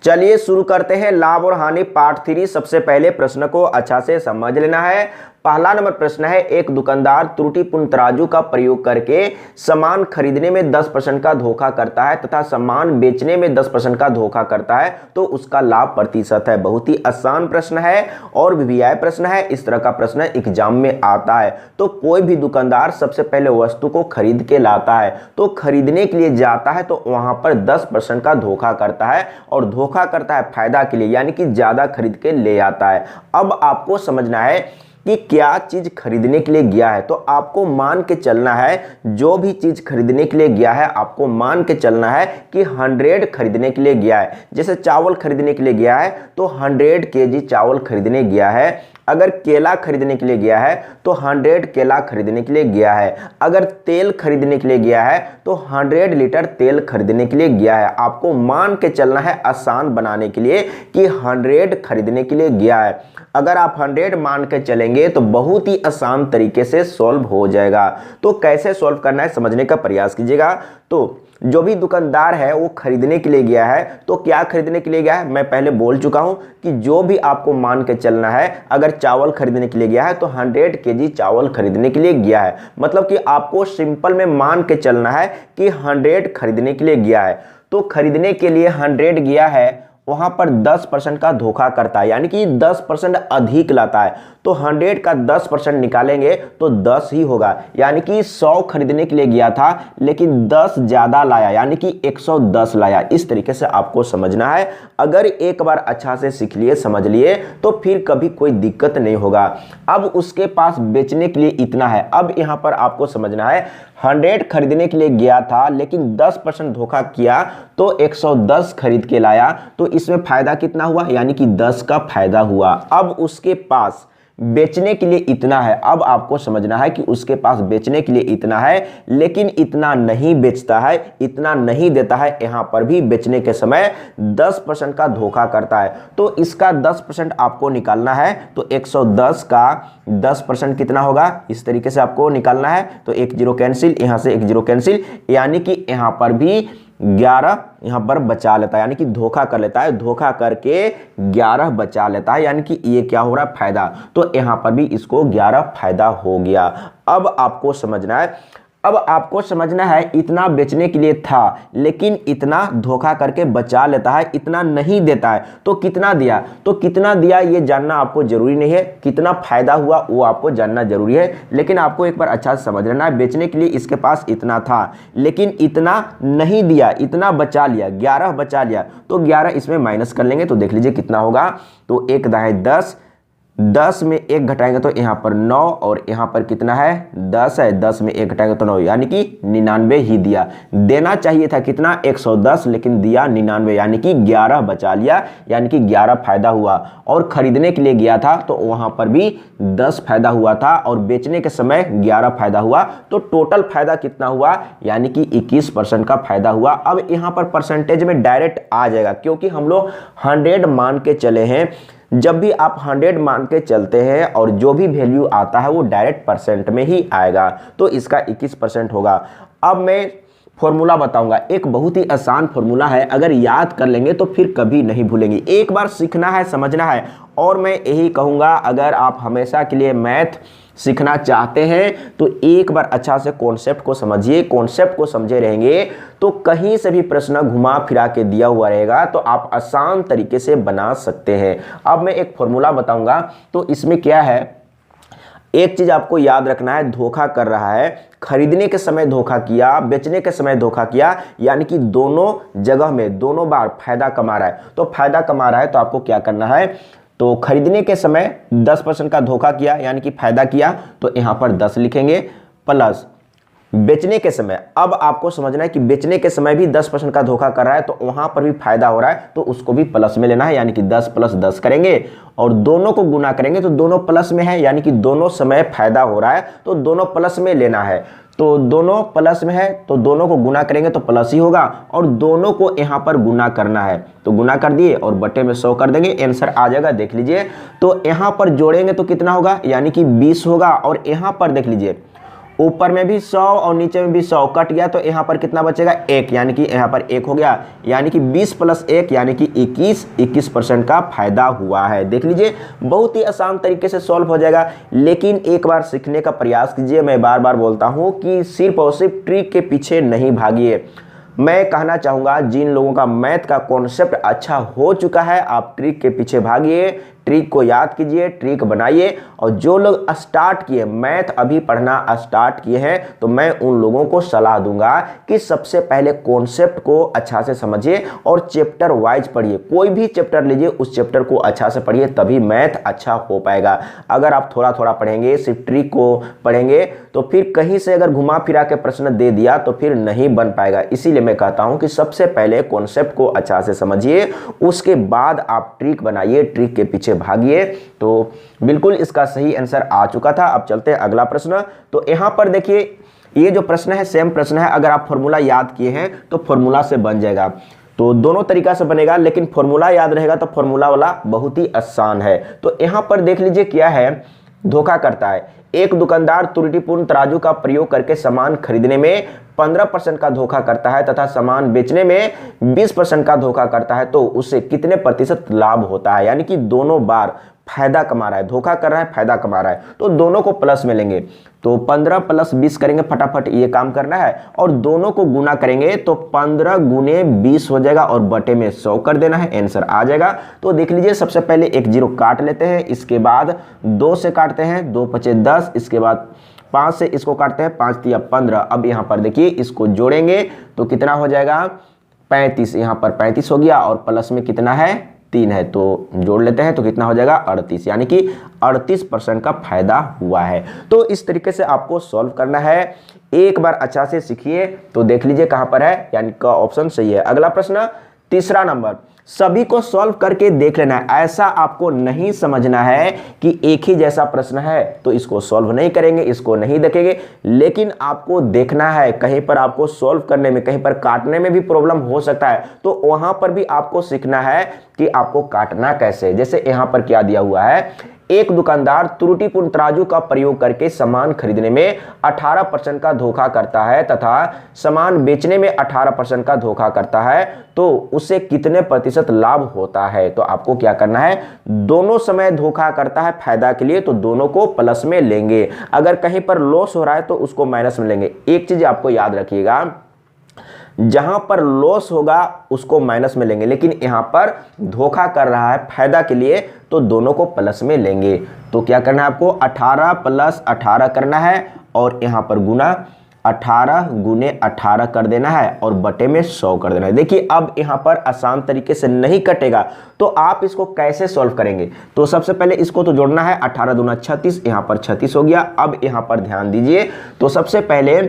चलिए शुरू करते हैं लाभ और हानि पार्ट 3। सबसे पहले प्रश्न को अच्छा से समझ लेना है। पहला नंबर प्रश्न है, एक दुकानदार त्रुटिपूर्ण तराजू का प्रयोग करके सामान खरीदने में 10% का धोखा करता है तथा सामान बेचने में 10% का धोखा करता है, तो उसका लाभ प्रतिशत है। बहुत ही आसान प्रश्न है और वीवीआई प्रश्न है। इस तरह का प्रश्न एग्जाम में आता है। तो कोई भी दुकानदार सबसे पहले वस्तु को खरीद के लाता है, तो खरीदने के लिए जाता है तो वहां पर 10% का धोखा करता है और धोखा करता है फायदा के लिए, यानी कि ज्यादा खरीद के ले आता है। अब आपको समझना है कि क्या चीज खरीदने के लिए गया है, तो आपको मान के चलना है, जो भी चीज खरीदने के लिए गया है आपको मान के चलना है कि 100 खरीदने के लिए गया है। जैसे चावल खरीदने के लिए गया है तो 100 केजी चावल खरीदने गया है। अगर केला खरीदने के लिए गया है तो 100 केला खरीदने के लिए गया है। अगर तेल खरीदने के लिए गया है तो 100 लीटर तेल खरीदने के लिए गया है। आपको मान के चलना है आसान बनाने के लिए कि 100 खरीदने के लिए गया है। अगर आप 100 मान के चलेंगे तो बहुत ही आसान तरीके से सॉल्व हो जाएगा। तो कैसे सॉल्व करना है समझने का प्रयास कीजिएगा। तो जो भी दुकानदार है वो खरीदने के लिए गया है, तो क्या खरीदने के लिए गया है मैं पहले बोल चुका हूं कि जो भी आपको मान के चलना है, अगर चावल खरीदने के लिए गया है तो 100 केजी चावल खरीदने के लिए गया है। मतलब कि आपको सिंपल में मान के चलना है कि 100 खरीदने के लिए गया है। तो खरीदने के लिए 100 गया है, वहां पर 10% का धोखा करता है, यानी कि 10% अधिक लाता है। तो 100 का 10% निकालेंगे तो 10 ही होगा, यानी कि 100 खरीदने के लिए गया था लेकिन 10 ज्यादा लाया, यानी कि 110 लाया। इस तरीके से आपको समझना है। अगर एक बार अच्छा से सीख लिए, समझ लिए, तो फिर कभी कोई दिक्कत नहीं होगा। अब उसके पास बेचने के लिए इतना है। अब यहां पर आपको समझना है, 100 खरीदने के लिए गया था लेकिन 10% धोखा किया तो 110 खरीद के लाया, तो इसमें फायदा कितना हुआ, यानी कि 10 का फायदा हुआ। अब उसके पास बेचने के लिए इतना है। अब आपको समझना है कि उसके पास बेचने के लिए इतना है लेकिन इतना नहीं बेचता है, इतना नहीं देता है। यहां पर भी बेचने के समय 10% का धोखा करता है। तो इसका 10% आपको निकालना है। तो 110 का 10% कितना होगा, इस तरीके से आपको निकालना है। तो 1 0 कैंसिल, यहां से 1 0 कैंसिल, यानी कि यहां पर भी 11 यहां पर बचा लेता है, यानी कि धोखा कर लेता है। धोखा करके 11 बचा लेता है, यानी कि ये क्या हो रहा है, फायदा। तो यहां पर भी इसको 11 फायदा हो गया। अब आपको समझना है, अब आपको समझना है, इतना बेचने के लिए था लेकिन इतना धोखा करके बचा लेता है, इतना नहीं देता है। तो कितना दिया, तो कितना दिया ये जानना आपको जरूरी नहीं है, कितना फायदा हुआ वो आपको जानना जरूरी है। लेकिन आपको एक बार अच्छा से समझ लेना है, बेचने के लिए इसके पास इतना था लेकिन इतना नहीं दिया, इतना बचा लिया, 11 बचा लिया। तो 11 इसमें माइनस कर लेंगे तो देख लीजिए कितना होगा। तो 1 दाएं 10, 10 में 1 घटाएंगे तो यहाँ पर 9 और यहाँ पर कितना है, 10 है। 10 में 1 घटाएंगे तो 9, यानी कि 99 ही दिया। देना चाहिए था कितना, 110, लेकिन दिया 99, यानी कि 11 बचा लिया, यानी कि 11 फायदा हुआ। और खरीदने के लिए गया था तो वहां पर भी 10 फायदा हुआ था और बेचने के समय 11 फायदा हुआ। तो टोटल फायदा कितना हुआ, यानी कि 21% का फायदा हुआ। अब यहाँ पर परसेंटेज में डायरेक्ट आ जाएगा क्योंकि हम लोग 100 मान के चले हैं। जब भी आप 100 मान के चलते हैं और जो भी वैल्यू आता है वो डायरेक्ट परसेंट में ही आएगा, तो इसका 21% होगा। अब मैं फॉर्मूला बताऊंगा, एक बहुत ही आसान फॉर्मूला है, अगर याद कर लेंगे तो फिर कभी नहीं भूलेंगे। एक बार सीखना है, समझना है। और मैं यही कहूंगा, अगर आप हमेशा के लिए मैथ सीखना चाहते हैं तो एक बार अच्छा से कॉन्सेप्ट को समझिए। कॉन्सेप्ट को समझे रहेंगे तो कहीं से भी प्रश्न घुमा फिरा के दिया हुआ रहेगा तो आप आसान तरीके से बना सकते हैं। अब मैं एक फॉर्मूला बताऊंगा, तो इसमें क्या है, एक चीज आपको याद रखना है, धोखा कर रहा है, खरीदने के समय धोखा किया, बेचने के समय धोखा किया, यानी कि दोनों जगह में दोनों बार फायदा कमा रहा है। तो फायदा कमा रहा है तो आपको क्या करना है, तो खरीदने के समय 10% का धोखा किया यानी कि फायदा किया, तो यहां पर 10 लिखेंगे, प्लस बेचने के समय, अब आपको समझना है कि बेचने के समय भी 10% का धोखा कर रहा है तो वहां पर भी फायदा हो रहा है तो उसको भी प्लस में लेना है, यानी कि 10 + 10 करेंगे और दोनों को गुना करेंगे तो दोनों प्लस में है, यानी कि दोनों समय फायदा हो रहा है तो दोनों प्लस में लेना है। तो दोनों प्लस में है तो दोनों को गुना करेंगे तो प्लस ही होगा और दोनों को यहाँ पर गुना करना है, तो गुना कर दिए और बटे में 100 कर देंगे, आंसर आ जाएगा। देख लीजिए, तो यहाँ पर जोड़ेंगे तो कितना होगा, यानी कि 20 होगा। और यहाँ पर देख लीजिए ऊपर में भी 100 और नीचे में भी 100 कट गया, तो यहाँ पर कितना बचेगा 1, यानी कि यहाँ पर 1 हो गया, यानी कि 20 + 1 यानी कि 21% का फायदा हुआ है। देख लीजिए बहुत ही आसान तरीके से सॉल्व हो जाएगा, लेकिन एक बार सीखने का प्रयास कीजिए। मैं बार बार बोलता हूँ कि सिर्फ और सिर्फ ट्रिक के पीछे नहीं भागिए। मैं कहना चाहूँगा जिन लोगों का मैथ का कॉन्सेप्ट अच्छा हो चुका है, आप ट्रिक के पीछे भागिए, ट्रिक को याद कीजिए, ट्रिक बनाइए। और जो लोग स्टार्ट किए, मैथ अभी पढ़ना स्टार्ट किए हैं, तो मैं उन लोगों को सलाह दूंगा कि सबसे पहले कॉन्सेप्ट को अच्छा से समझिए और चैप्टर वाइज पढ़िए। कोई भी चैप्टर लीजिए, उस चैप्टर को अच्छा से पढ़िए, तभी मैथ अच्छा हो पाएगा। अगर आप थोड़ा थोड़ा पढ़ेंगे, सिर्फ ट्रिक को पढ़ेंगे, तो फिर कहीं से अगर घुमा फिरा के प्रश्न दे दिया तो फिर नहीं बन पाएगा। इसीलिए मैं कहता हूं कि सबसे पहले कॉन्सेप्ट को अच्छा से समझिए, उसके बाद आप ट्रिक बनाइए, ट्रिक के पीछे भागिए। तो बिल्कुल इसका सही आंसर आ चुका था। अब चलते हैं अगला प्रश्न। तो यहां पर देखिए ये जो प्रश्न है सेम प्रश्न है, अगर आप फॉर्मूला याद किए हैं तो फॉर्मूला से बन जाएगा। तो दोनों तरीका से बनेगा, लेकिन फॉर्मूला याद रहेगा तो फॉर्मूला वाला बहुत ही आसान है। तो यहां पर देख लीजिए क्या है, धोखा करता है। एक दुकानदार त्रुटिपूर्ण तराजू का प्रयोग करके सामान खरीदने में 15% का धोखा करता है तथा सामान बेचने में 20% का धोखा करता है, तो उससे कितने प्रतिशत लाभ होता है। यानी कि दोनों बार फायदा कमा रहा है, धोखा कर रहा है, फायदा कमा रहा है, तो दोनों को प्लस में लेंगे। तो 15 + 20 करेंगे, फटाफट ये काम करना है, और दोनों को गुना करेंगे तो 15 × 20 हो जाएगा और बटे में 100 कर देना है, आंसर आ जाएगा। तो देख लीजिए सबसे पहले एक 0 काट लेते हैं, इसके बाद 2 से काटते हैं, 2 × 5 = 10, इसके बाद 5 से इसको काटते हैं, 5 × 3 = 15। अब यहाँ पर देखिए इसको जोड़ेंगे तो कितना हो जाएगा 35, यहाँ पर 35 हो गया, और प्लस में कितना है 3 है, तो जोड़ लेते हैं तो कितना हो जाएगा 38, यानी कि 38% का फायदा हुआ है। तो इस तरीके से आपको सॉल्व करना है, एक बार अच्छा से सीखिए। तो देख लीजिए कहां पर है, यानी का ऑप्शन सही है। अगला प्रश्न तीसरा नंबर, सभी को सॉल्व करके देख लेना है। ऐसा आपको नहीं समझना है कि एक ही जैसा प्रश्न है तो इसको सॉल्व नहीं करेंगे, इसको नहीं देखेंगे, लेकिन आपको देखना है कहीं पर आपको सॉल्व करने में, कहीं पर काटने में भी प्रॉब्लम हो सकता है, तो वहां पर भी आपको सीखना है कि आपको काटना कैसे। जैसे यहां पर क्या दिया हुआ है, एक दुकानदार त्रुटिपूर्ण तराजू का प्रयोग करके सामान खरीदने में 18% का धोखा करता है तथा सामान बेचने में 18% का धोखा करता है, तो उसे कितने प्रतिशत लाभ होता है। तो आपको क्या करना है, दोनों समय धोखा करता है फायदा के लिए, तो दोनों को प्लस में लेंगे। अगर कहीं पर लॉस हो रहा है तो उसको माइनस में लेंगे। एक चीज आपको याद रखिएगा, जहां पर लॉस होगा उसको माइनस में लेंगे, लेकिन यहां पर धोखा कर रहा है फायदा के लिए, तो दोनों को प्लस में लेंगे। तो क्या करना है आपको, 18 + 18 करना है, और यहां पर गुना 18 × 18 कर देना है, और बटे में 100 कर देना है। देखिए अब यहां पर आसान तरीके से नहीं कटेगा, तो आप इसको कैसे सॉल्व करेंगे। तो सबसे पहले इसको तो जोड़ना है, 18 × 36, यहां पर 36 हो गया। अब यहां पर ध्यान दीजिए, तो सबसे पहले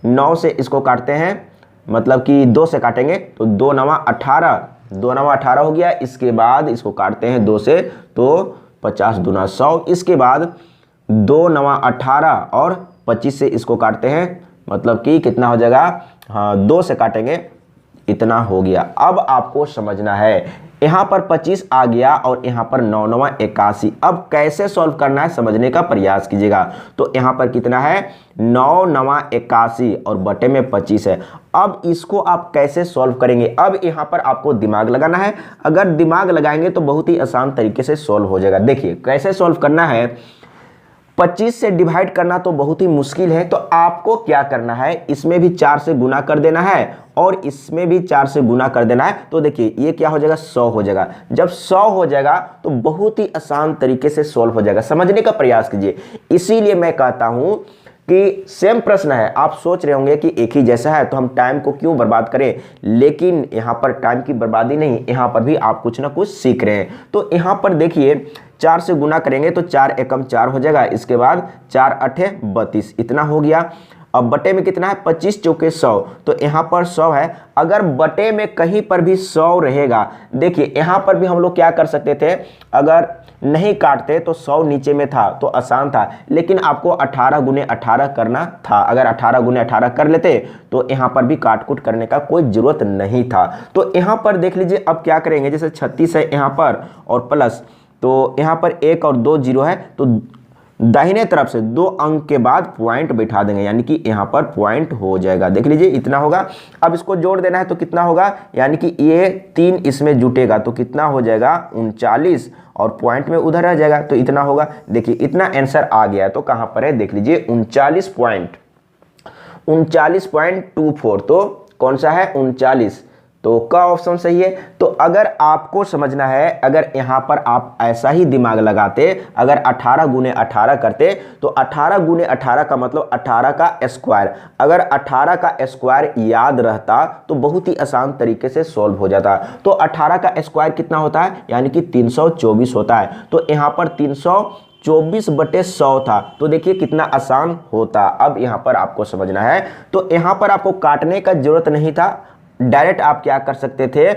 9 से इसको काटते हैं, मतलब कि 2 से काटेंगे, तो 2 × 9 = 18, 2 × 9 = 18 हो गया। इसके बाद इसको काटते हैं 2 से, तो 50 × 2 = 100। इसके बाद 2 × 9 = 18 और 25 से इसको काटते हैं, मतलब कि कितना हो जाएगा, हाँ 2 से काटेंगे, इतना हो गया। अब आपको समझना है, यहां पर 25 आ गया और यहां पर 9 × 9 = 81। अब कैसे सॉल्व करना है समझने का प्रयास कीजिएगा। तो यहां पर कितना है, 9 × 9 = 81 और बटे में 25 है। अब इसको आप कैसे सॉल्व करेंगे, अब यहां पर आपको दिमाग लगाना है। अगर दिमाग लगाएंगे तो बहुत ही आसान तरीके से सॉल्व हो जाएगा। देखिए कैसे सॉल्व करना है, 25 से डिवाइड करना तो बहुत ही मुश्किल है, तो आपको क्या करना है, इसमें भी 4 से गुना कर देना है और इसमें भी 4 से गुना कर देना है। तो देखिए ये क्या हो जाएगा, 100 हो जाएगा। जब 100 हो जाएगा तो बहुत ही आसान तरीके से सॉल्व हो जाएगा। समझने का प्रयास कीजिए। इसीलिए मैं कहता हूं कि सेम प्रश्न है, आप सोच रहे होंगे कि एक ही जैसा है तो हम टाइम को क्यों बर्बाद करें, लेकिन यहाँ पर टाइम की बर्बादी नहीं, यहाँ पर भी आप कुछ ना कुछ सीख रहे हैं। तो यहाँ पर देखिए 4 से गुना करेंगे तो 4 × 4 हो जाएगा, इसके बाद 4 × 8 = 32, इतना हो गया। अब बटे में कितना है, 25 × 4 = 100, तो यहाँ पर 100 है। अगर बटे में कहीं पर भी 100 रहेगा, देखिए यहाँ पर भी हम लोग क्या कर सकते थे, अगर नहीं काटते तो 100 नीचे में था तो आसान था, लेकिन आपको 18 × 18 करना था। अगर 18 × 18 कर लेते तो यहाँ पर भी काट-कूट करने का कोई ज़रूरत नहीं था। तो यहाँ पर देख लीजिए अब क्या करेंगे, जैसे 36 है यहाँ पर और प्लस, तो यहाँ पर 1 और 2 0 है, तो दाहिने तरफ से 2 अंक के बाद पॉइंट बैठा देंगे, यानी कि यहाँ पर पॉइंट हो जाएगा। देख लीजिए इतना होगा। अब इसको जोड़ देना है तो कितना होगा, यानी कि ये 3 इसमें जुटेगा तो कितना हो जाएगा 39, और पॉइंट में उधर रह जाएगा तो इतना होगा। देखिए इतना आंसर आ गया है। तो कहाँ पर है, देख लीजिए 39.24। तो कौन सा है 39, तो का ऑप्शन सही है। तो अगर आपको समझना है, अगर यहाँ पर आप ऐसा ही दिमाग लगाते, अगर 18 गुने 18 करते तो 18 गुने 18 का मतलब 18 का स्क्वायर, अगर 18 का स्क्वायर याद रहता तो बहुत ही आसान तरीके से सॉल्व हो जाता। तो 18 का स्क्वायर कितना होता है, यानी कि 324 होता है। तो यहाँ पर 324/100 था, तो देखिए कितना आसान होता। अब यहाँ पर आपको समझना है, तो यहाँ पर आपको काटने का जरूरत नहीं था, डायरेक्ट आप क्या कर सकते थे,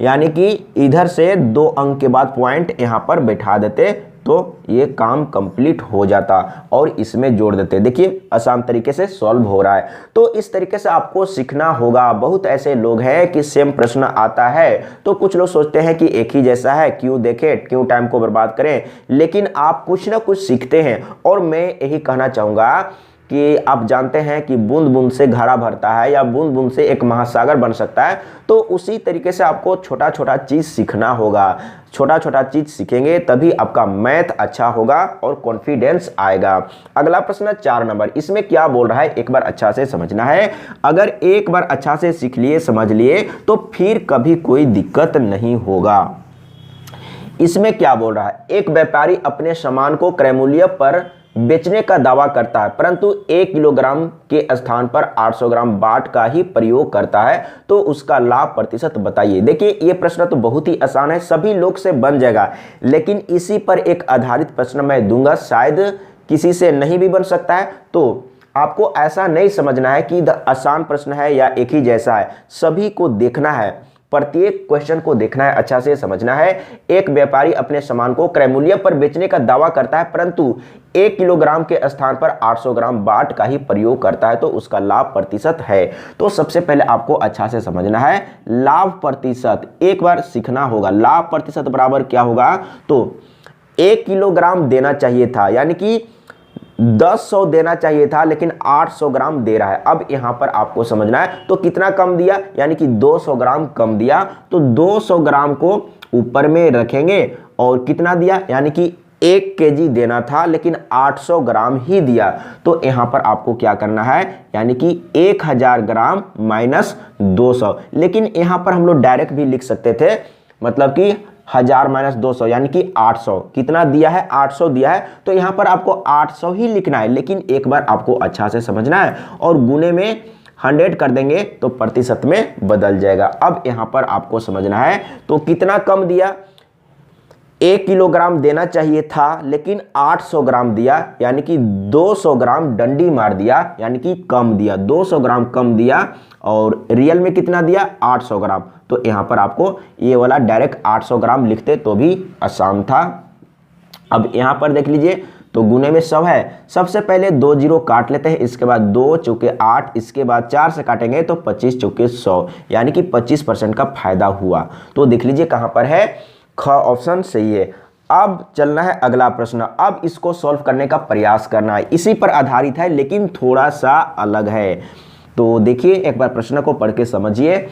यानी कि इधर से 2 अंक के बाद पॉइंट यहाँ पर बैठा देते तो ये काम कंप्लीट हो जाता, और इसमें जोड़ देते। देखिए आसान तरीके से सॉल्व हो रहा है। तो इस तरीके से आपको सीखना होगा। बहुत ऐसे लोग हैं कि सेम प्रश्न आता है तो कुछ लोग सोचते हैं कि एक ही जैसा है, क्यों देखें, क्यों टाइम को बर्बाद करें, लेकिन आप कुछ ना कुछ सीखते हैं। और मैं यही कहना चाहूँगा कि आप जानते हैं कि बूंद बूंद से घड़ा भरता है, या बूंद बूंद से एक महासागर बन सकता है। तो उसी तरीके से आपको छोटा छोटा चीज़ सीखना होगा। छोटा छोटा चीज़ सीखेंगे तभी आपका मैथ अच्छा होगा और कॉन्फिडेंस आएगा। अगला प्रश्न 4 नंबर, इसमें क्या बोल रहा है एक बार अच्छा से समझना है। अगर एक बार अच्छा से सीख लिए, समझ लिए, तो फिर कभी कोई दिक्कत नहीं होगा। इसमें क्या बोल रहा है, एक व्यापारी अपने सामान को क्रय मूल्य पर बेचने का दावा करता है, परंतु 1 किलोग्राम के स्थान पर 800 ग्राम बाट का ही प्रयोग करता है, तो उसका लाभ प्रतिशत बताइए। देखिए ये प्रश्न तो बहुत ही आसान है, सभी लोग से बन जाएगा, लेकिन इसी पर एक आधारित प्रश्न मैं दूंगा, शायद किसी से नहीं भी बन सकता है। तो आपको ऐसा नहीं समझना है कि आसान प्रश्न है या एक ही जैसा है, सभी को देखना है, प्रत्येक क्वेश्चन को देखना है, अच्छा से समझना है। एक व्यापारी अपने सामान को क्रय मूल्य पर बेचने का दावा करता है, परंतु 1 किलोग्राम के स्थान पर 800 ग्राम बाट का ही प्रयोग करता है, तो उसका लाभ प्रतिशत है। तो सबसे पहले आपको अच्छा से समझना है लाभ प्रतिशत, एक बार सीखना होगा। लाभ प्रतिशत बराबर क्या होगा, तो 1 किलोग्राम देना चाहिए था, यानी कि 1000 देना चाहिए था, लेकिन 800 ग्राम दे रहा है। अब यहां पर आपको समझना है, तो कितना कम दिया, यानी कि 200 ग्राम कम दिया, तो 200 ग्राम को ऊपर में रखेंगे, और कितना दिया, यानी कि 1 केजी देना था, लेकिन 800 ग्राम ही दिया। तो यहां पर आपको क्या करना है, यानी कि 1000 ग्राम माइनस 200, लेकिन यहां पर हम लोग डायरेक्ट भी लिख सकते थे, मतलब कि 1000 माइनस 200 यानी कि 800, कितना दिया है 800 दिया है, तो यहां पर आपको 800 ही लिखना है, लेकिन एक बार आपको अच्छा से समझना है, और गुने में 100 कर देंगे तो प्रतिशत में बदल जाएगा। अब यहां पर आपको समझना है, तो कितना कम दिया, 1 किलोग्राम देना चाहिए था, लेकिन 800 ग्राम दिया, यानी कि 200 ग्राम डंडी मार दिया, यानी कि कम दिया, 200 ग्राम कम दिया, और रियल में कितना दिया 800 ग्राम। तो यहाँ पर आपको ये वाला डायरेक्ट 800 ग्राम लिखते तो भी आसान था। अब यहाँ पर देख लीजिए, तो गुने में 100 है, सबसे पहले 2 जीरो काट लेते हैं, इसके बाद 2 चौके 8, इसके बाद 4 से काटेंगे तो 25 चौके 100, यानी कि 25% का फायदा हुआ। तो देख लीजिए कहाँ पर है, ख ऑप्शन सही है। अब चलना है अगला प्रश्न, अब इसको सॉल्व करने का प्रयास करना है, इसी पर आधारित है लेकिन थोड़ा सा अलग है। तो देखिए एक बार प्रश्न को पढ़ के समझिए।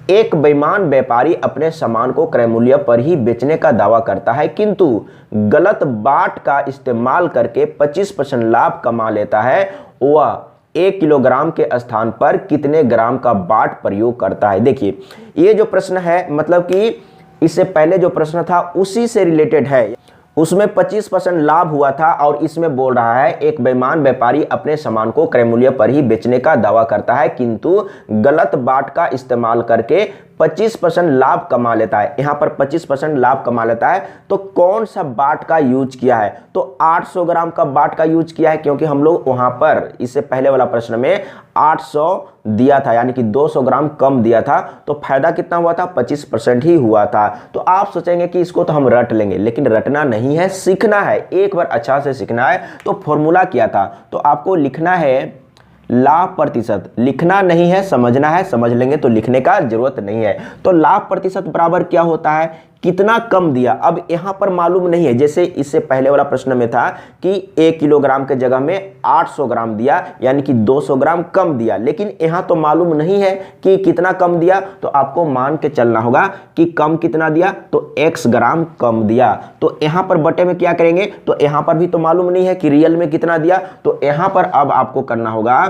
एक बेईमान व्यापारी अपने सामान को क्रय मूल्य पर ही बेचने का दावा करता है, किंतु गलत बाट का इस्तेमाल करके 25% लाभ कमा लेता है। वह 1 किलोग्राम के स्थान पर कितने ग्राम का बाट प्रयोग करता है। देखिए ये जो प्रश्न है, मतलब कि इससे पहले जो प्रश्न था उसी से रिलेटेड है, उसमें 25% लाभ हुआ था, और इसमें बोल रहा है एक बेईमान व्यापारी अपने सामान को क्रय मूल्य पर ही बेचने का दावा करता है, किंतु गलत बाट का इस्तेमाल करके 25% लाभ कमा लेता है। यहाँ पर 25% लाभ कमा लेता है, तो कौन सा बाट का यूज किया है, तो 800 ग्राम का बाट का यूज किया है, क्योंकि हम लोग वहाँ पर इससे पहले वाला प्रश्न में 800 दिया था, यानी कि 200 ग्राम कम दिया था, तो फायदा कितना हुआ था 25% ही हुआ था। तो आप सोचेंगे कि इसको तो हम रट लेंगे, लेकिन रटना नहीं है, सीखना है, एक बार अच्छा से सीखना है। तो फॉर्मूला क्या था, तो आपको लिखना है लाभ प्रतिशत, लिखना नहीं है समझना है, समझ लेंगे तो लिखने का जरूरत नहीं है। तो लाभ प्रतिशत बराबर क्या होता है, कितना कम दिया। अब यहां पर मालूम नहीं है, जैसे इससे पहले वाला प्रश्न में था कि 1 किलोग्राम के जगह में 800 ग्राम दिया, यानी कि 200 ग्राम कम दिया, लेकिन यहां तो मालूम नहीं है कि कितना कम दिया, तो आपको मान के चलना होगा कि कम कितना दिया, तो x ग्राम कम दिया। तो यहां पर बटे में क्या करेंगे, तो यहां पर भी तो मालूम नहीं है कि रियल में कितना दिया, तो यहां पर अब आपको करना होगा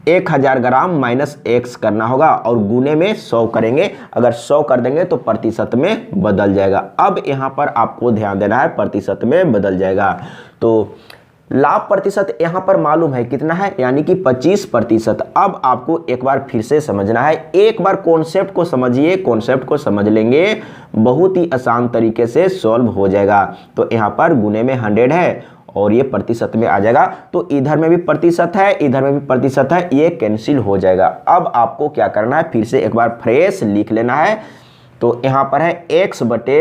1000 ग्राम माइनस x करना होगा और गुने में 100 करेंगे। अगर 100 कर देंगे तो प्रतिशत में बदल जाएगा। अब यहां पर आपको ध्यान देना है, प्रतिशत में बदल जाएगा। तो लाभ प्रतिशत यहां पर मालूम है कितना है, यानी कि 25%। अब आपको एक बार फिर से समझना है, एक बार कॉन्सेप्ट को समझिए, कॉन्सेप्ट को समझ लेंगे बहुत ही आसान तरीके से सॉल्व हो जाएगा। तो यहां पर गुने में 100 है और ये प्रतिशत में आ जाएगा, तो इधर में भी प्रतिशत है, इधर में भी प्रतिशत है, ये कैंसिल हो जाएगा। अब आपको क्या करना है, फिर से एक बार फ्रेश लिख लेना है। तो यहां पर है x बटे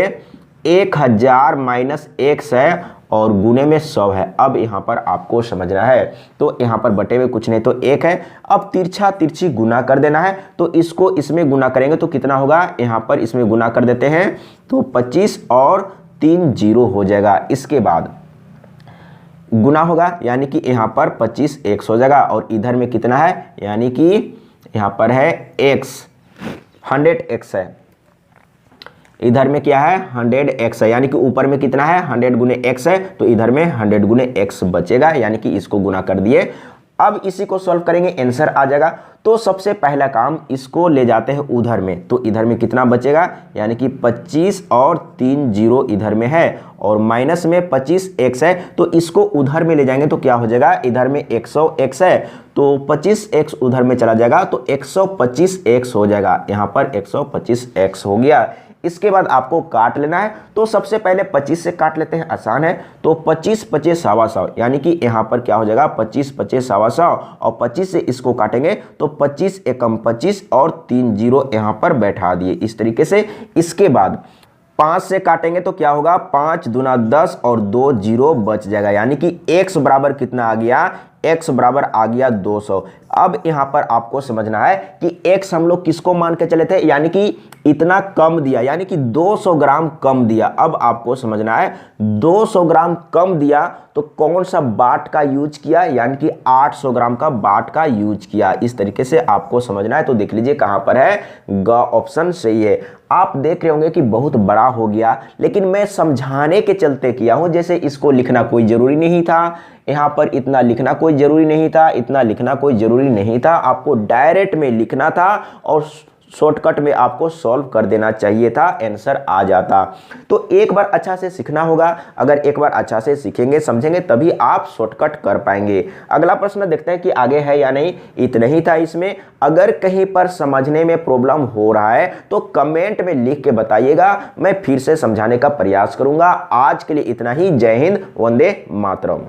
1000 माइनस x है और गुने में 100 है। अब यहां पर आपको समझना है, तो यहां पर बटे में कुछ नहीं तो 1 है। अब तिरछा तिरछी गुना कर देना है, तो इसको इसमें गुना करेंगे तो कितना होगा, यहां पर इसमें गुना कर देते हैं तो 25 और 3 0 हो जाएगा। इसके बाद गुना होगा, यानी कि यहां पर 25 x हो जाएगा और इधर में कितना है, यानी कि यहां पर है x, 100x है, इधर में क्या है 100x है, यानी कि ऊपर में कितना है 100 गुने x है, तो इधर में 100 गुने x बचेगा, यानी कि इसको गुना कर दिए। अब इसी को सॉल्व करेंगे, आंसर आ जाएगा। तो सबसे पहला काम, इसको ले जाते हैं उधर में, तो इधर में कितना बचेगा, यानी कि 25 और 3 0 इधर में है और माइनस में 25x है, तो इसको उधर में ले जाएंगे तो क्या हो जाएगा, इधर में 100x है तो 25x उधर में चला जाएगा तो 125x हो जाएगा। यहाँ पर 125x हो गया। इसके बाद आपको काट लेना है, तो सबसे पहले 25 से काट लेते हैं, आसान है। तो 25 25 125, यानी कि यहाँ पर क्या हो जाएगा 25 25 125 और 25 से इसको काटेंगे तो 25 एकम 25 और 3 0 यहाँ पर बैठा दिए इस तरीके से। इसके बाद 5 से काटेंगे तो क्या होगा, 5 दूना 10 और 2 0 बच जाएगा, यानी कि x बराबर कितना आ गया, x बराबर आ गया 200। अब यहां पर आपको समझना है कि x हम लोग किसको मान के चले थे, यानी कि इतना कम दिया, यानी कि 200 ग्राम कम दिया। अब आपको समझना है 200 ग्राम कम दिया तो कौन सा बाट का यूज किया, यानी कि 800 ग्राम का बाट का यूज किया। इस तरीके से आपको समझना है। तो देख लीजिए कहां पर है, ग ऑप्शन सही है। आप देख रहे होंगे कि बहुत बड़ा हो गया, लेकिन मैं समझाने के चलते किया हूं। जैसे इसको लिखना कोई जरूरी नहीं था, यहाँ पर इतना लिखना कोई जरूरी नहीं था, इतना लिखना कोई जरूरी नहीं था, आपको डायरेक्ट में लिखना था और शॉर्टकट में आपको सॉल्व कर देना चाहिए था, आंसर आ जाता। तो एक बार अच्छा से सीखना होगा। अगर एक बार अच्छा से सीखेंगे समझेंगे तभी आप शॉर्टकट कर पाएंगे। अगला प्रश्न देखते हैं कि आगे है या नहीं। इतना ही था इसमें। अगर कहीं पर समझने में प्रॉब्लम हो रहा है तो कमेंट में लिख के बताइएगा, मैं फिर से समझाने का प्रयास करूंगा। आज के लिए इतना ही। जय हिंद, वंदे मातरम।